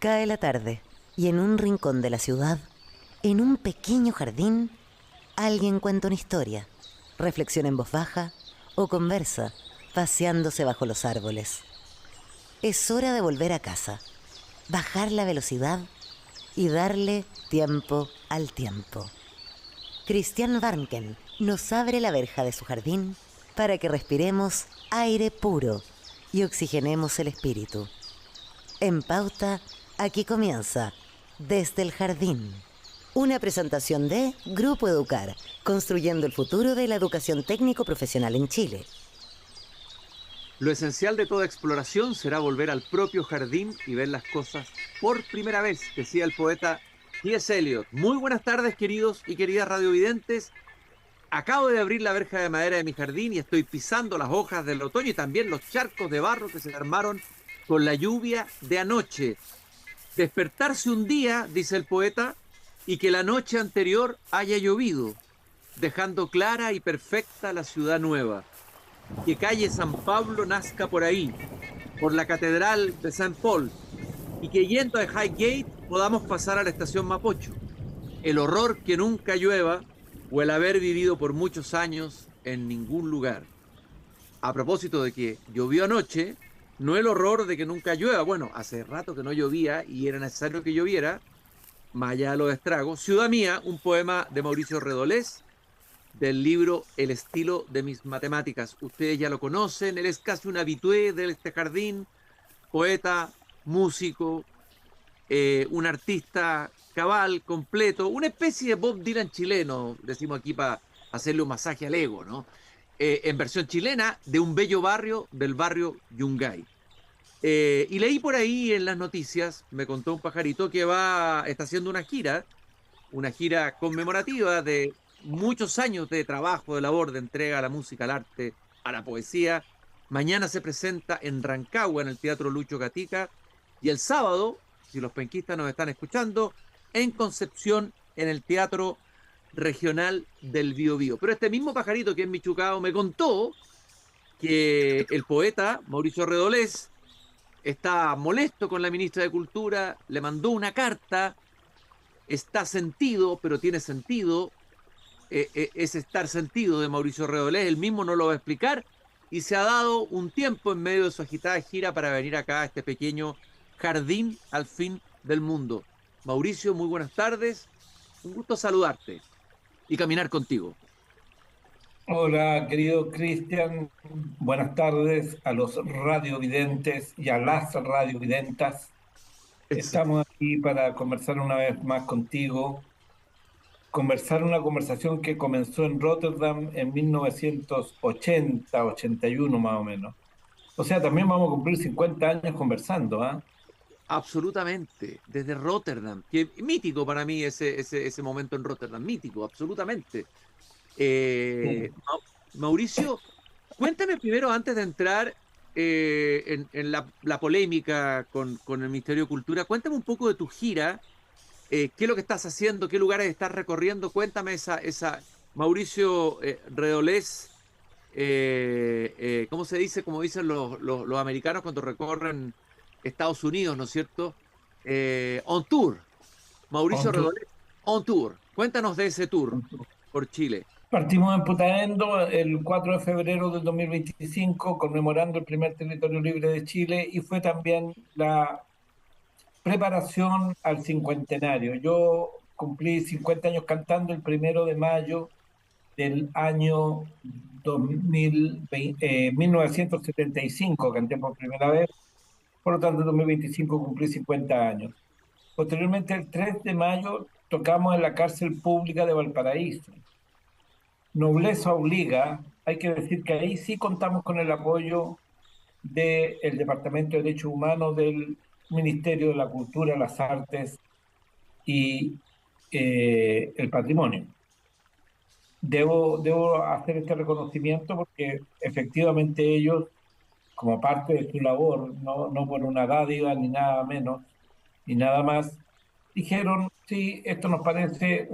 Cae la tarde y en un rincón de la ciudad, en un pequeño jardín, alguien cuenta una historia, reflexiona en voz baja o conversa, paseándose bajo los árboles. Es hora de volver a casa, bajar la velocidad y darle tiempo al tiempo. Christian Warnken nos abre la verja de su jardín para que respiremos aire puro y oxigenemos el espíritu. En Pauta, aquí comienza Desde el Jardín. Una presentación de Grupo Educar, construyendo el futuro de la educación técnico-profesional en Chile. Lo esencial de toda exploración será volver al propio jardín y ver las cosas por primera vez, decía el poeta T.S. Eliot. Muy buenas tardes, queridos y queridas radiovidentes. Acabo de abrir la verja de madera de mi jardín y estoy pisando las hojas del otoño y también los charcos de barro que se armaron con la lluvia de anoche. Despertarse un día, dice el poeta, y que la noche anterior haya llovido, dejando clara y perfecta la ciudad nueva. Que calle San Pablo nazca por ahí, por la catedral de Saint Paul, y que yendo a Highgate podamos pasar a la estación Mapocho. El horror que nunca llueva o el haber vivido por muchos años en ningún lugar. A propósito de que llovió anoche, no el horror de que nunca llueva, bueno, hace rato que no llovía y era necesario que lloviera, más allá de los estragos. Ciudad Mía, un poema de Mauricio Redolés, del libro El estilo de mis matemáticas. Ustedes ya lo conocen, él es casi un habitué de este jardín, poeta, músico, un artista cabal, completo, una especie de Bob Dylan chileno, decimos aquí para hacerle un masaje al ego, ¿no? En versión chilena, de un bello barrio, del barrio Yungay. Y leí por ahí en las noticias, me contó un pajarito que está haciendo una gira conmemorativa de muchos años de trabajo, de labor, de entrega a la música, al arte, a la poesía. Mañana se presenta en Rancagua, en el Teatro Lucho Gatica, y el sábado, si los penquistas nos están escuchando, en Concepción, en el Teatro Regional del Biobío. Pero este mismo pajarito que es michucao me contó que el poeta Mauricio Redolés está molesto con la ministra de Cultura, le mandó una carta, está sentido, pero tiene sentido, es estar sentido de Mauricio Redolés, él mismo no lo va a explicar, y se ha dado un tiempo en medio de su agitada gira para venir acá a este pequeño jardín al fin del mundo. Mauricio, muy buenas tardes, un gusto saludarte y caminar contigo. Hola, querido Cristian. Buenas tardes a los radiovidentes y a las radiovidentas. Eso. Estamos aquí para conversar una vez más contigo, conversar una conversación que comenzó en Rotterdam en 1980, 81 más o menos. O sea, también vamos a cumplir 50 años conversando, ¿ah? Absolutamente, desde Rotterdam, que mítico para mí ese momento en Rotterdam, mítico, absolutamente. Sí. Mauricio, cuéntame primero, antes de entrar en la polémica con el Ministerio de Cultura, cuéntame un poco de tu gira, qué es lo que estás haciendo, qué lugares estás recorriendo, cuéntame esa Mauricio Redolés, ¿cómo se dice? Como dicen los americanos cuando recorren Estados Unidos, ¿no es cierto? On tour, Mauricio Pronto. Redolés, on tour. Cuéntanos de ese tour por Chile. Partimos en Putaendo el 4 de febrero del 2025, conmemorando el primer territorio libre de Chile, y fue también la preparación al cincuentenario. Yo cumplí 50 años cantando el 1 de mayo del año 2020, 1975, canté por primera vez, por lo tanto en 2025 cumplí 50 años. Posteriormente, el 3 de mayo, tocamos en la cárcel pública de Valparaíso. Nobleza obliga, hay que decir que ahí sí contamos con el apoyo del Departamento de Derechos Humanos del Ministerio de la Cultura, las Artes y el Patrimonio. Debo hacer este reconocimiento porque efectivamente ellos, como parte de su labor, no por una dádiva ni nada menos, ni nada más, dijeron, sí, esto nos parece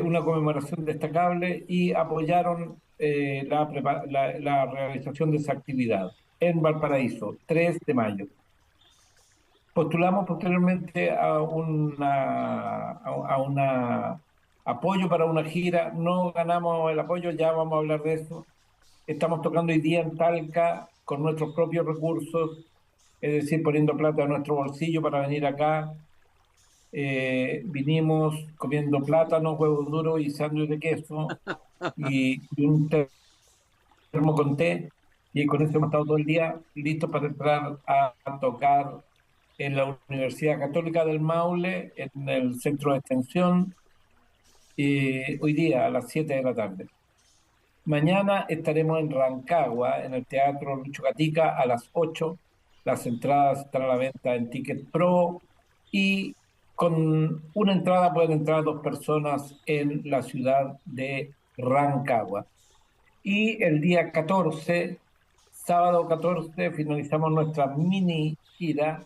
una conmemoración destacable y apoyaron la realización de esa actividad en Valparaíso, 3 de mayo. Postulamos posteriormente a una apoyo para una gira. No ganamos el apoyo, ya vamos a hablar de eso. Estamos tocando hoy día en Talca con nuestros propios recursos, es decir, poniendo plata en nuestro bolsillo para venir acá. Vinimos comiendo plátanos, huevos duros y sándwich de queso y un termo con té, y con eso hemos estado todo el día listos para entrar a tocar en la Universidad Católica del Maule, en el centro de extensión, hoy día a las 7 de la tarde. Mañana estaremos en Rancagua, en el Teatro Lucho Gatica, a las 8. Las entradas están a la venta en Ticket Pro y con una entrada pueden entrar 2 personas en la ciudad de Rancagua. Y el día 14, sábado 14, finalizamos nuestra mini gira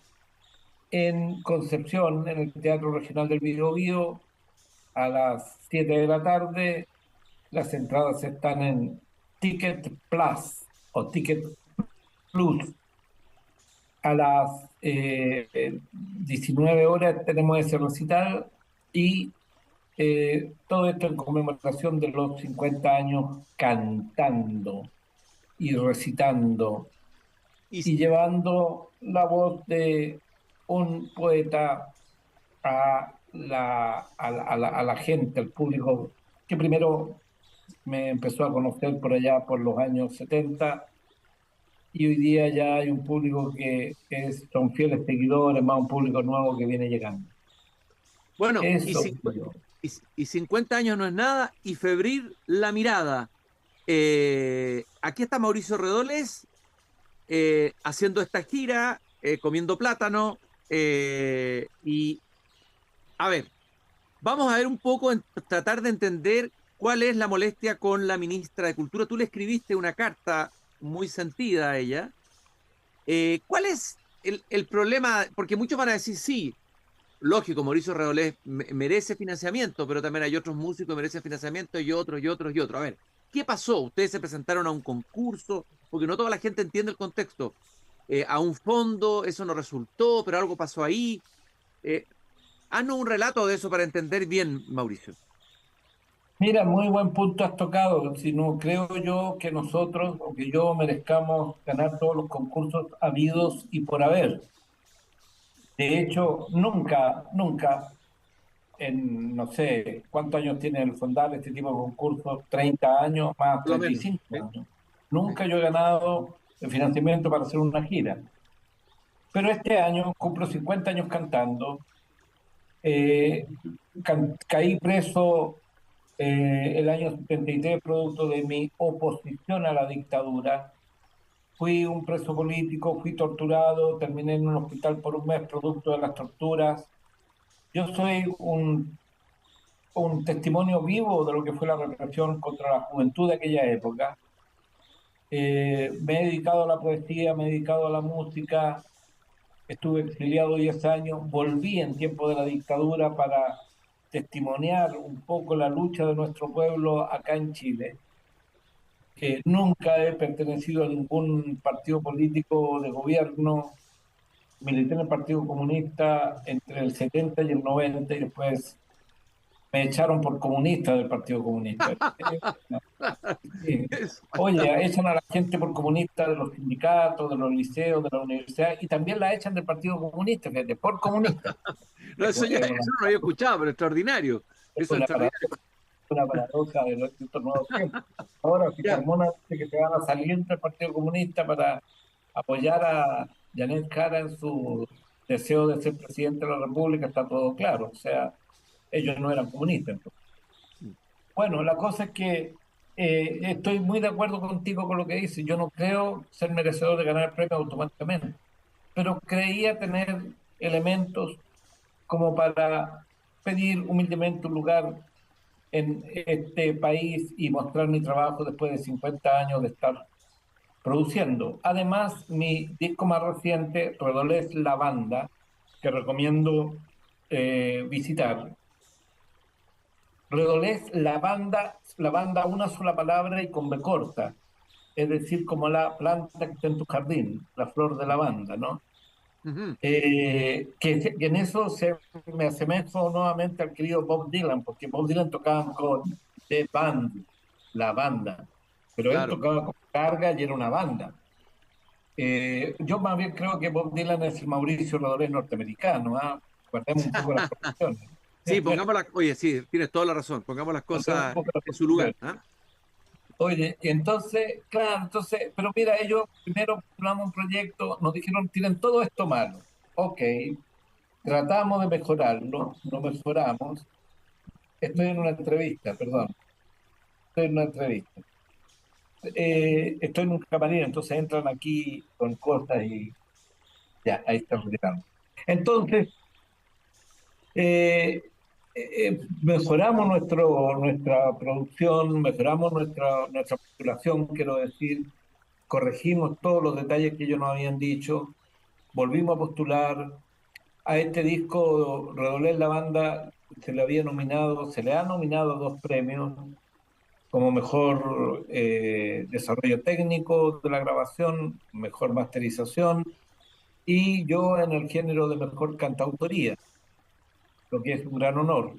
en Concepción, en el Teatro Regional del Biobío, a las 7 de la tarde. Las entradas están en Ticket Plus o Ticket Plus. A las 19 horas tenemos ese recital y todo esto en conmemoración de los 50 años cantando y recitando Y, y llevando la voz de un poeta a la gente, al público, que primero me empezó a conocer por allá por los años 70 y hoy día ya hay un público son fieles seguidores, más un público nuevo que viene llegando. bueno, Eso, yo. y 50 años no es nada, y febril la mirada. Aquí está Mauricio Redoles haciendo esta gira, comiendo plátano, y a ver, vamos a ver un poco, tratar de entender cuál es la molestia con la ministra de Cultura. Tú le escribiste una carta muy sentida a ella. ¿Cuál es el problema? Porque muchos van a decir, sí, lógico, Mauricio Redolés merece financiamiento, pero también hay otros músicos que merecen financiamiento y otros y otros y otros. A ver, ¿qué pasó? Ustedes se presentaron a un concurso, porque no toda la gente entiende el contexto. A un fondo, eso no resultó, pero algo pasó ahí. Eh, Haznos un relato de eso para entender bien, Mauricio. Mira, muy buen punto has tocado. Si no creo yo que nosotros o que yo merezcamos ganar todos los concursos habidos y por haber. De hecho, nunca, nunca, no sé cuántos años tiene el Fondar este tipo de concursos, 30 años más Por lo treinta y menos. cinco ¿Sí? años. Sí. Nunca yo he ganado el financiamiento para hacer una gira. Pero este año cumplo 50 años cantando. Eh, Caí preso el año 73 producto de mi oposición a la dictadura. Fui un preso político, fui torturado, terminé en un hospital por un mes producto de las torturas. Yo soy un testimonio vivo de lo que fue la represión contra la juventud de aquella época. Me he dedicado a la poesía, me he dedicado a la música, estuve exiliado 10 años, volví en tiempo de la dictadura para testimoniar un poco la lucha de nuestro pueblo acá en Chile. Nunca he pertenecido a ningún partido político de gobierno, milité en el Partido Comunista entre el 70 y el 90 y después me echaron por comunista del Partido Comunista. Sí. Oye, echan a la gente por comunista de los sindicatos, de los liceos, de la universidad y también la echan del Partido Comunista, fíjate, por comunista. No, eso, Es eso no lo había escuchado, pero extraordinario. Eso es una extraordinario. paradoja de estos nuevos tiempos. Ahora, si Ya, Carmona dice que se van a salir del Partido Comunista para apoyar a Janet Jara en su deseo de ser presidente de la República, está todo claro. O sea, ellos no eran comunistas. Bueno, la cosa es que estoy muy de acuerdo contigo con lo que dices. Yo no creo ser merecedor de ganar el premio automáticamente, pero creía tener elementos como para pedir humildemente un lugar en este país y mostrar mi trabajo después de 50 años de estar produciendo. Además, mi disco más reciente, Redolés La Banda, que recomiendo visitar. Redolés la banda una sola palabra y con B corta, es decir, como la planta que está en tu jardín, la flor de lavanda, ¿no? Ujú. Que en eso me asemejo nuevamente al querido Bob Dylan, porque Bob Dylan tocaba con The Band, la banda, pero él Claro. tocaba con carga y era una banda. Yo más bien creo que Bob Dylan es el Mauricio Rodríguez norteamericano, ¿ah? Guardemos un poco las proporciones. Sí, pongamos las, oye, sí, tienes toda la razón, pongamos las Guardemos un cosas poco las en su lugar. proporciones. ¿Ah? Oye, entonces, claro, entonces, pero mira, ellos primero postulamos un proyecto, nos dijeron, tienen todo esto malo. Ok, tratamos de mejorarlo, lo mejoramos. Estoy en una entrevista, perdón, estoy en una entrevista. Estoy en un camarín, entonces entran aquí con cosas y ya, ahí están gritando. Entonces, eh, mejoramos nuestra producción, mejoramos nuestra postulación, quiero decir, corregimos todos los detalles que ellos nos habían dicho, volvimos a postular. A este disco, Redolé la banda, se le ha nominado dos premios como mejor desarrollo técnico de la grabación, mejor masterización, y yo en el género de mejor cantautoría, lo que es un gran honor.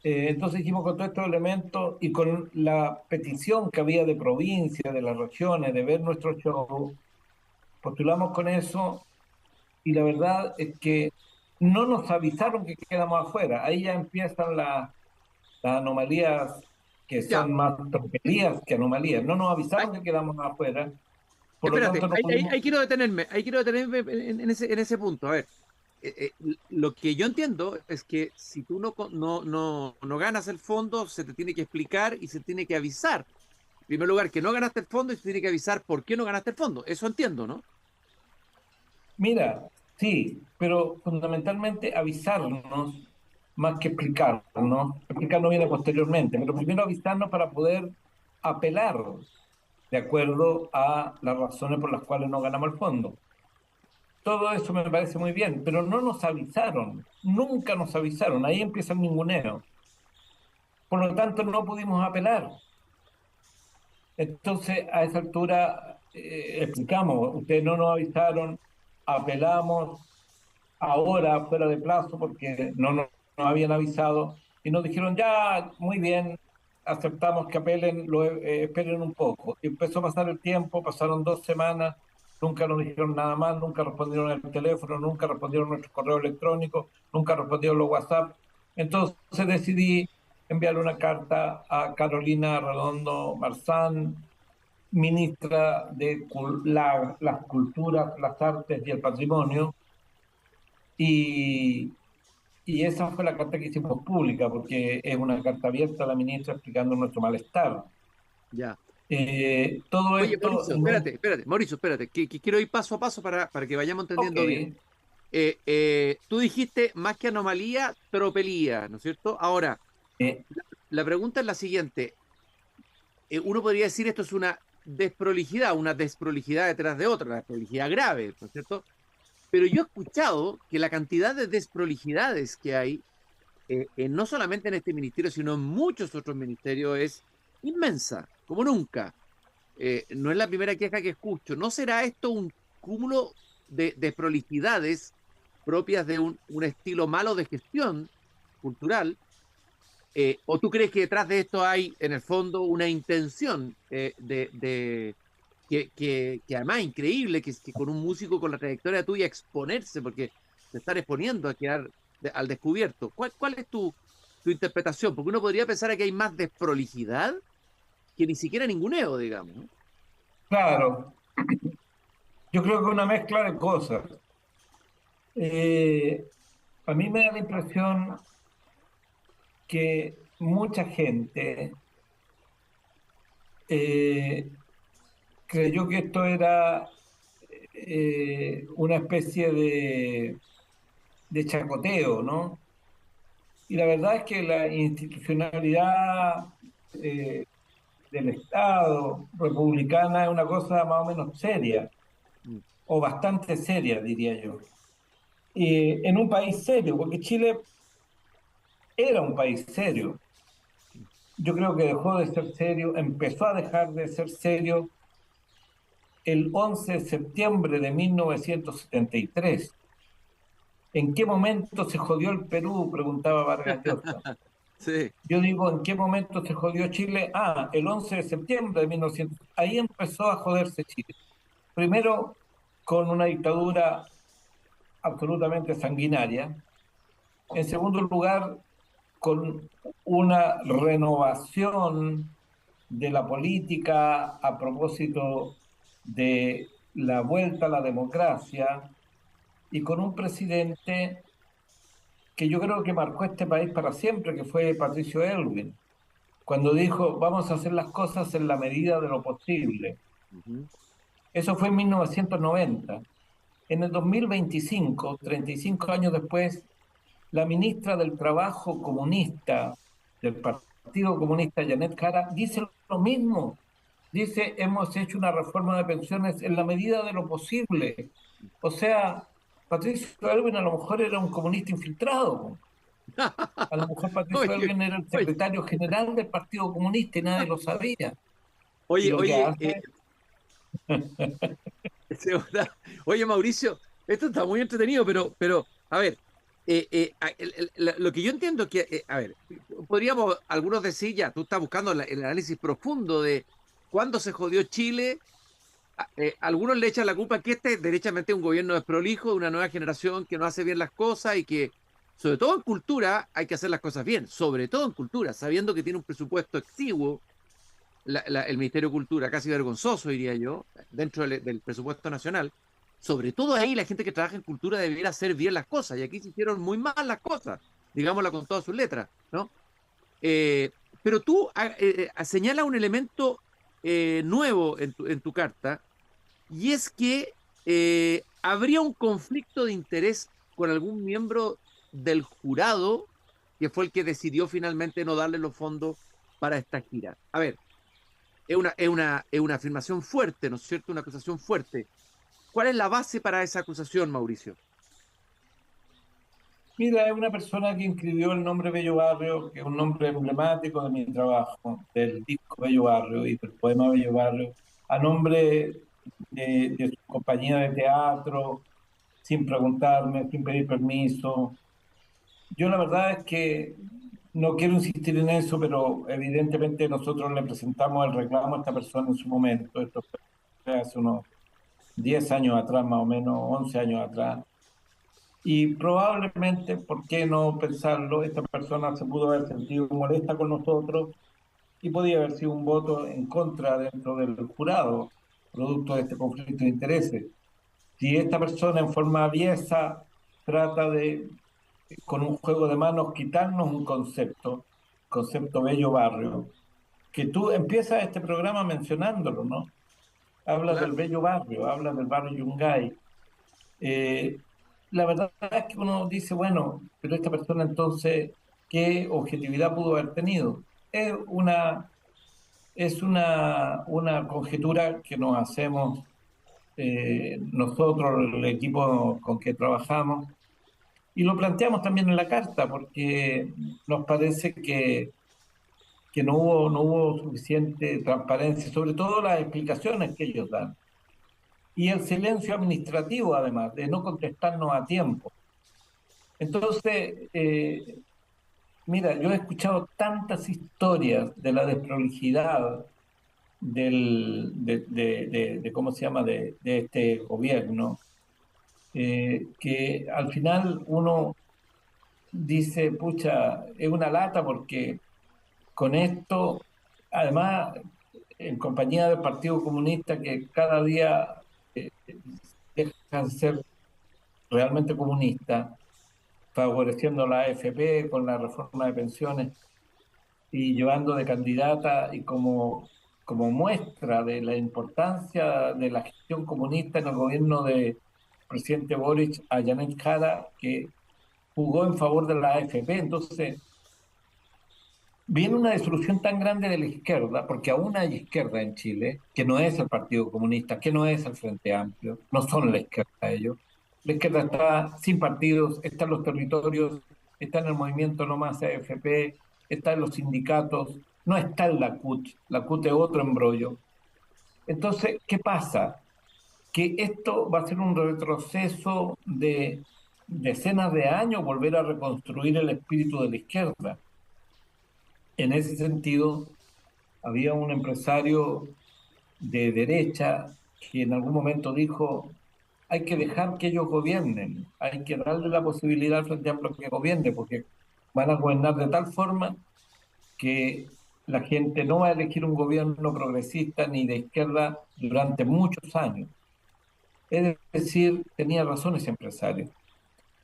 Entonces dijimos con todos estos elementos y con la petición que había de provincias, de las regiones, de ver nuestro show, postulamos con eso y la verdad es que no nos avisaron que quedamos afuera. Ahí ya empiezan las anomalías que Ya, son más tropelías que anomalías. No nos ay, avisaron que quedamos afuera, por lo espérate, tanto no pudimos. ahí quiero detenerme en ese punto. A ver, lo que yo entiendo es que si tú no ganas el fondo, se te tiene que explicar y se tiene que avisar. En primer lugar, que no ganaste el fondo y se tiene que avisar por qué no ganaste el fondo. Eso entiendo, ¿no? Mira, sí, pero fundamentalmente avisarnos más que explicarnos. Explicarnos viene posteriormente, pero primero avisarnos para poder apelar de acuerdo a las razones por las cuales no ganamos el fondo. Todo eso me parece muy bien, pero no nos avisaron, nunca nos avisaron, ahí empieza el ninguneo. Por lo tanto, no pudimos apelar. Entonces, a esa altura explicamos, ustedes no nos avisaron, apelamos ahora fuera de plazo porque nos habían avisado y nos dijeron, ya, muy bien, aceptamos que apelen, esperen un poco. Y empezó a pasar el tiempo, pasaron 2 semanas, nunca nos dijeron nada más, nunca respondieron el teléfono, nunca respondieron nuestro correo electrónico, nunca respondieron los WhatsApp. Entonces decidí enviar una carta a Carolina Redondo Marzán, ministra de las Culturas, las Artes y el Patrimonio, y, y esa fue la carta que hicimos pública, porque es una carta abierta a la ministra explicando nuestro malestar. Ya. Todo Oye, esto, Mauricio, espérate, Mauricio, espérate, que quiero ir paso a paso para que vayamos ok, entendiendo bien. Tú dijiste más que anomalía, tropelía, ¿no es cierto? Ahora, eh, la pregunta es la siguiente. Uno podría decir esto es una desprolijidad detrás de otra, una desprolijidad grave, ¿no es cierto? Pero yo he escuchado que la cantidad de desprolijidades que hay, no solamente en este ministerio, sino en muchos otros ministerios, es inmensa, como nunca. No es la primera queja que escucho. ¿No será esto un cúmulo de desprolijidades propias de un estilo malo de gestión cultural? ¿O tú crees que detrás de esto hay, en el fondo, una intención que además es increíble que con un músico con la trayectoria tuya exponerse, porque se están exponiendo a quedar al descubierto? ¿Cuál es tu interpretación? Porque uno podría pensar que hay más desprolijidad que ni siquiera ninguneo, digamos, ¿no? claro, yo creo que una mezcla de cosas. Eh, a mí me da la impresión que mucha gente eh, creyó que esto era una especie de chacoteo, ¿no? Y la verdad es que la institucionalidad eh, del Estado republicana es una cosa más o menos seria, Mm. o bastante seria, diría yo. En un país serio, porque Chile era un país serio. Yo creo que dejó de ser serio, empezó a dejar de ser serio el 11 de septiembre de 1973. ¿En qué momento se jodió el Perú?, preguntaba Vargas Llosa. Sí. Yo digo, ¿en qué momento se jodió Chile? Ah, el 11 de septiembre de 1900. Ahí empezó a joderse Chile. Primero, con una dictadura absolutamente sanguinaria. En segundo lugar, con una renovación de la política a propósito de la vuelta a la democracia y con un presidente que yo creo que marcó este país para siempre, que fue Patricio Aylwin, cuando dijo, vamos a hacer las cosas en la medida de lo posible. Ujú. Eso fue en 1990. En el 2025, 35 años después, la ministra del Trabajo comunista del Partido Comunista, Janet Jara, dice lo mismo. Dice, hemos hecho una reforma de pensiones en la medida de lo posible. O sea, Patricio Aylwin a lo mejor era un comunista infiltrado. A lo mejor Patricio Oye, Aylwin era el oye, secretario general del Partido Comunista y nadie lo sabía. Y oye, lo que oye, hace, ese oye, Mauricio, esto está muy entretenido, pero a ver, lo que yo entiendo es que, a ver, podríamos algunos decir, ya, tú estás buscando el análisis profundo de cuándo se jodió Chile. Algunos le echan la culpa que este es derechamente un gobierno desprolijo, de una nueva generación que no hace bien las cosas y que, sobre todo en cultura, hay que hacer las cosas bien, sobre todo en cultura, sabiendo que tiene un presupuesto exiguo, el Ministerio de Cultura, casi vergonzoso, diría yo, dentro del presupuesto nacional. Sobre todo ahí la gente que trabaja en cultura debería hacer bien las cosas, y aquí se hicieron muy mal las cosas, digámosla con todas sus letras, ¿no? Eh, pero tú señalas un elemento nuevo en tu carta, y es que habría un conflicto de interés con algún miembro del jurado que fue el que decidió finalmente no darle los fondos para esta gira. A ver, es una afirmación fuerte, ¿no es cierto? Una acusación fuerte. ¿Cuál es la base para esa acusación, Mauricio? mira, es una persona que inscribió el nombre Bello Barrio, que es un nombre emblemático de mi trabajo, del disco Bello Barrio y del poema Bello Barrio, a nombre de su compañía de teatro, sin preguntarme, sin pedir permiso. Yo la verdad es que no quiero insistir en eso, pero evidentemente nosotros le presentamos el reclamo a esta persona en su momento. Esto fue hace unos 10 años atrás, más o menos, 11 años atrás. Y probablemente, ¿por qué no pensarlo? Esta persona se pudo haber sentido molesta con nosotros y podía haber sido un voto en contra dentro del jurado, producto de este conflicto de intereses. Si esta persona en forma aviesa trata de, con un juego de manos, quitarnos un concepto bello barrio, que tú empiezas este programa mencionándolo, ¿no? Hablas del Claro. bello barrio, hablas del barrio Yungay. Eh, la verdad es que uno dice, bueno, pero esta persona entonces, ¿qué objetividad pudo haber tenido? Es una conjetura que nos hacemos nosotros, el equipo con que trabajamos, y lo planteamos también en la carta, porque nos parece que no hubo suficiente transparencia, sobre todo las explicaciones que ellos dan. Y el silencio administrativo, además, de no contestarnos a tiempo. Entonces, mira, yo he escuchado tantas historias de la desprolijidad de ¿cómo se llama?, de este gobierno, que al final uno dice, pucha, es una lata porque con esto, además, en compañía del Partido Comunista, que cada día eh, deja de ser realmente comunista, favoreciendo la AFP con la reforma de pensiones y llevando de candidata y como muestra de la importancia de la gestión comunista en el gobierno del presidente Boric a Janet Jara, que jugó en favor de la AFP. Entonces, viene una disolución tan grande de la izquierda, porque aún hay izquierda en Chile, que no es el Partido Comunista, que no es el Frente Amplio, no son la izquierda ellos. La izquierda está sin partidos, está en los territorios, está en el movimiento No Más AFP, está en los sindicatos, no está en la CUT es otro embrollo. Entonces, ¿qué pasa? que esto va a ser un retroceso de decenas de años, volver a reconstruir el espíritu de la izquierda. En ese sentido, había un empresario de derecha que en algún momento dijo, hay que dejar que ellos gobiernen, hay que darle la posibilidad al Frente Amplio que gobierne, porque van a gobernar de tal forma que la gente no va a elegir un gobierno progresista ni de izquierda durante muchos años. Es decir, tenía razón ese empresario.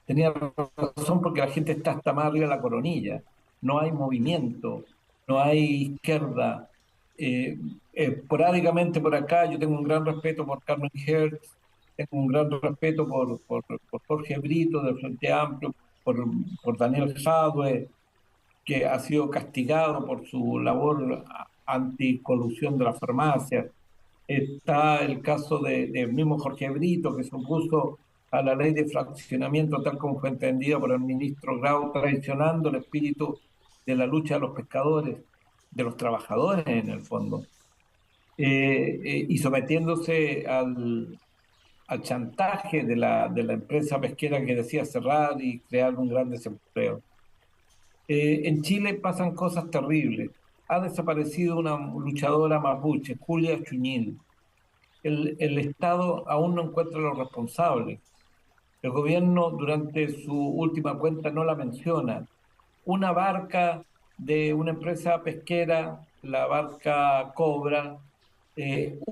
Tenía razón porque la gente está hasta más arriba de la coronilla. No hay movimiento, no hay izquierda. Esporádicamente por acá, yo tengo un gran respeto por Carmen Hertz, tengo un gran respeto por Jorge Brito del Frente Amplio, por Daniel Jadwe, que ha sido castigado por su labor anticolusión de la farmacia. Está el caso del mismo Jorge Brito, que se opuso a la ley de fraccionamiento tal como fue entendida por el ministro Grau, traicionando el espíritu de la lucha de los pescadores, de los trabajadores en el fondo, y sometiéndose al chantaje de la empresa pesquera que decía cerrar y crear un gran desempleo. En Chile pasan cosas terribles. Ha desaparecido una luchadora mapuche, Julia Chuñil. El Estado aún no encuentra los responsables. El gobierno durante su última cuenta no la menciona. Una barca de una empresa pesquera, la barca Cobra,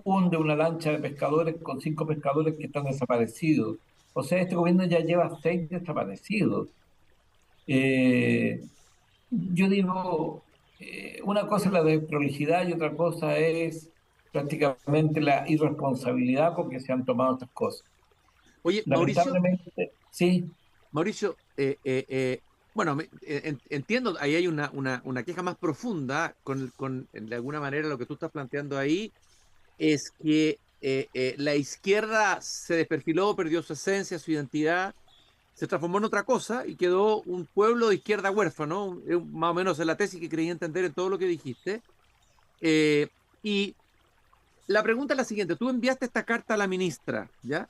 hunde una lancha de pescadores con 5 pescadores que están desaparecidos. O sea, este gobierno ya lleva 6 desaparecidos. Yo digo, una cosa es la desprolijidad y otra cosa es prácticamente la irresponsabilidad con que se han tomado estas cosas. Oye, Lamentablemente, sí. Mauricio, bueno, entiendo, ahí hay una queja más profunda de alguna manera, lo que tú estás planteando ahí es que la izquierda se desperfiló, perdió su esencia, su identidad, se transformó en otra cosa y quedó un pueblo de izquierda huérfano, más o menos es la tesis que creí entender en todo lo que dijiste. Y la pregunta es la siguiente, tú enviaste esta carta a la ministra, ¿ya?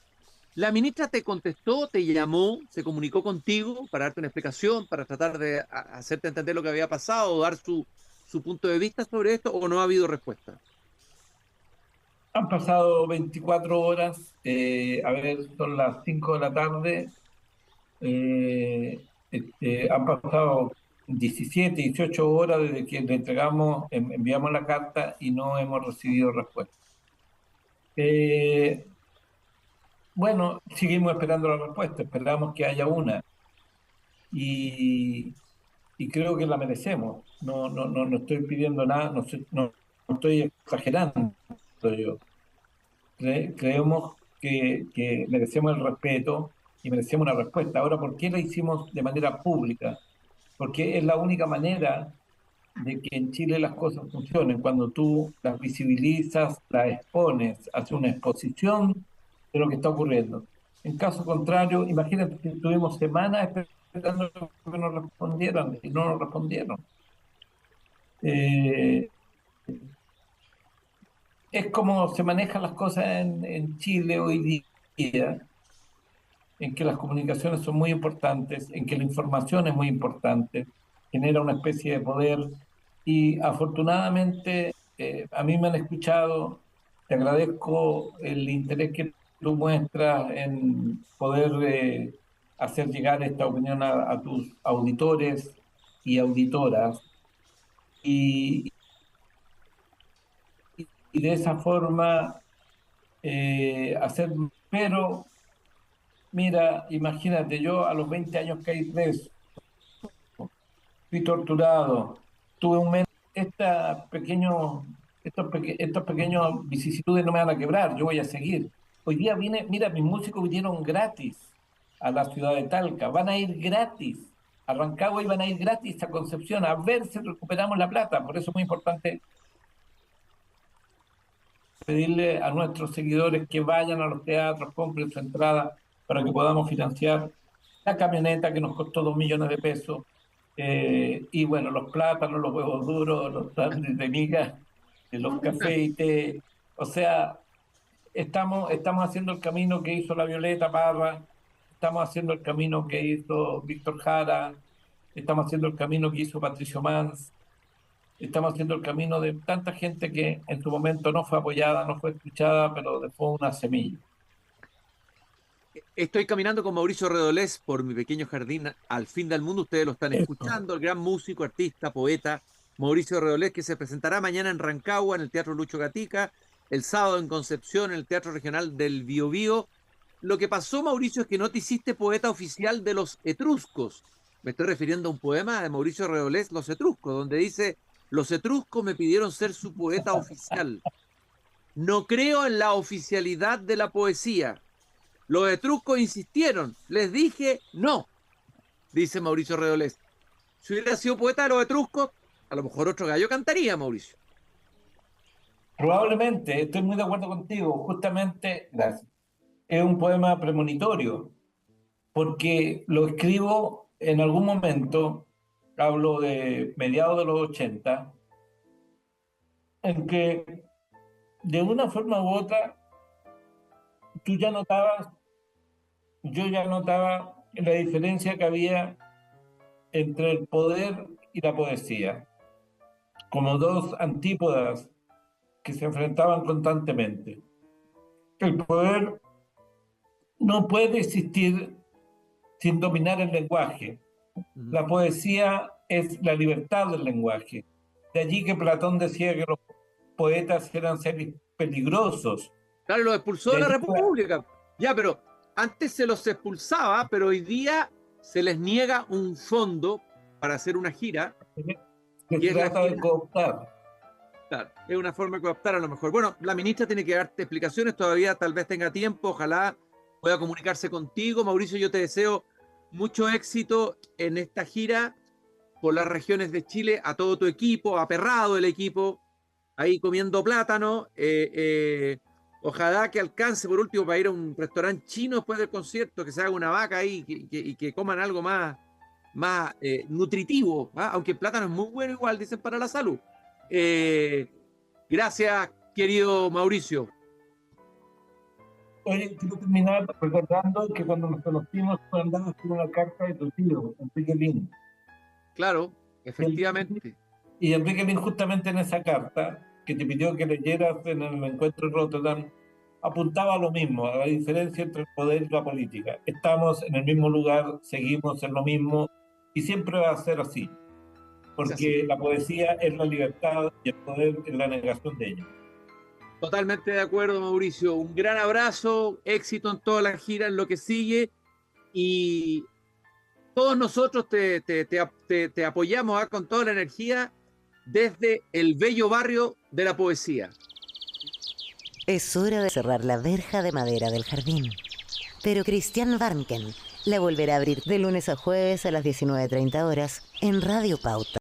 La ministra te contestó, te llamó, se comunicó contigo para darte una explicación, para tratar de hacerte entender lo que había pasado, o dar su punto de vista sobre esto, o no ha habido respuesta. Han pasado 24 horas, a ver, son las 5 de la tarde, han pasado 17, 18 horas desde que le entregamos, enviamos la carta y no hemos recibido respuesta. Bueno, seguimos esperando la respuesta, esperamos que haya una y, y creo que la merecemos. No estoy pidiendo nada, no estoy exagerando yo. Creemos que merecemos el respeto y merecemos una respuesta. Ahora, ¿por qué la hicimos de manera pública? Porque es la única manera de que en Chile las cosas funcionen. Cuando tú las visibilizas, las expones, haces una exposición de lo que está ocurriendo. En caso contrario, imagínate que estuvimos semanas esperando que nos respondieran y no nos respondieron. Es como se manejan las cosas en Chile hoy día, en que las comunicaciones son muy importantes, en que la información es muy importante, genera una especie de poder y afortunadamente a mí me han escuchado, te agradezco el interés que tú muestras en poder hacer llegar esta opinión a tus auditores y auditoras y, y de esa forma hacer, pero mira, imagínate, yo a los 20 años caí preso, fui torturado, tuve un mes, estos pequeños vicisitudes no me van a quebrar, yo voy a seguir. Hoy día viene, mira, mis músicos vinieron gratis a la ciudad de Talca, van a ir gratis a Rancagua y van a ir gratis a Concepción a ver si recuperamos la plata. Por eso es muy importante pedirle a nuestros seguidores que vayan a los teatros, compren su entrada para que podamos financiar la camioneta que nos costó 2 millones de pesos, y bueno, los plátanos, los huevos duros, los sándwiches de miga, los cafés y té. O sea, estamos haciendo el camino que hizo la Violeta Parra, estamos haciendo el camino que hizo Víctor Jara, estamos haciendo el camino que hizo Patricio Mans, estamos haciendo el camino de tanta gente que en su momento no fue apoyada, no fue escuchada, pero dejó una semilla. Estoy caminando con Mauricio Redolés por mi pequeño jardín al fin del mundo. Ustedes lo están escuchando, el gran músico, artista, poeta Mauricio Redolés, que se presentará mañana en Rancagua, en el Teatro Lucho Gatica, el sábado en Concepción, en el Teatro Regional del Biobío. Lo que pasó, Mauricio, es que no te hiciste poeta oficial de los etruscos. Me estoy refiriendo a un poema de Mauricio Redolés, Los Etruscos, donde dice: los etruscos me pidieron ser su poeta oficial. No creo en la oficialidad de la poesía. Los etruscos insistieron, les dije no, dice Mauricio Redolés. Si hubiera sido poeta de los etruscos, a lo mejor otro gallo cantaría, Mauricio. Probablemente, estoy muy de acuerdo contigo, justamente es un poema premonitorio, porque lo escribo en algún momento, hablo de mediados de los 80, en que de una forma u otra yo ya notaba la diferencia que había entre el poder y la poesía, como dos antípodas que se enfrentaban constantemente. El poder no puede existir sin dominar el lenguaje. La poesía es la libertad del lenguaje. De allí que Platón decía que los poetas eran seres peligrosos. Claro, los expulsó de la República. Ya, pero antes se los expulsaba, pero hoy día se les niega un fondo para hacer una gira. Que se trata de cooptar. Claro, es una forma de cooptar a lo mejor. Bueno, la ministra tiene que darte explicaciones, todavía tal vez tenga tiempo, ojalá pueda comunicarse contigo. Mauricio, yo te deseo mucho éxito en esta gira por las regiones de Chile, a todo tu equipo, aperrado el equipo, ahí comiendo plátano. Ojalá que alcance por último para ir a un restaurante chino después del concierto, que se haga una vaca ahí y que coman algo más nutritivo, ¿ah? Aunque el plátano es muy bueno igual, dicen, para la salud. Gracias, querido Mauricio. Oye, quiero terminar recordando que cuando nos conocimos tú andabas con una carta de tu tío, Enrique Lin. Claro, efectivamente. Y Enrique Lin, justamente en esa carta que te pidió que leyeras en el encuentro de Rotterdam, apuntaba a lo mismo, a la diferencia entre el poder y la política. Estamos en el mismo lugar, seguimos en lo mismo, y siempre va a ser así, porque la poesía es la libertad y el poder es la negación de ella. Totalmente de acuerdo, Mauricio. Un gran abrazo, éxito en toda la gira, en lo que sigue, y todos nosotros te apoyamos con toda la energía desde el bello barrio de la poesía. Es hora de cerrar la verja de madera del jardín, pero Cristian Warnken la volverá a abrir de lunes a jueves a las 19:30 horas en Radio Pauta.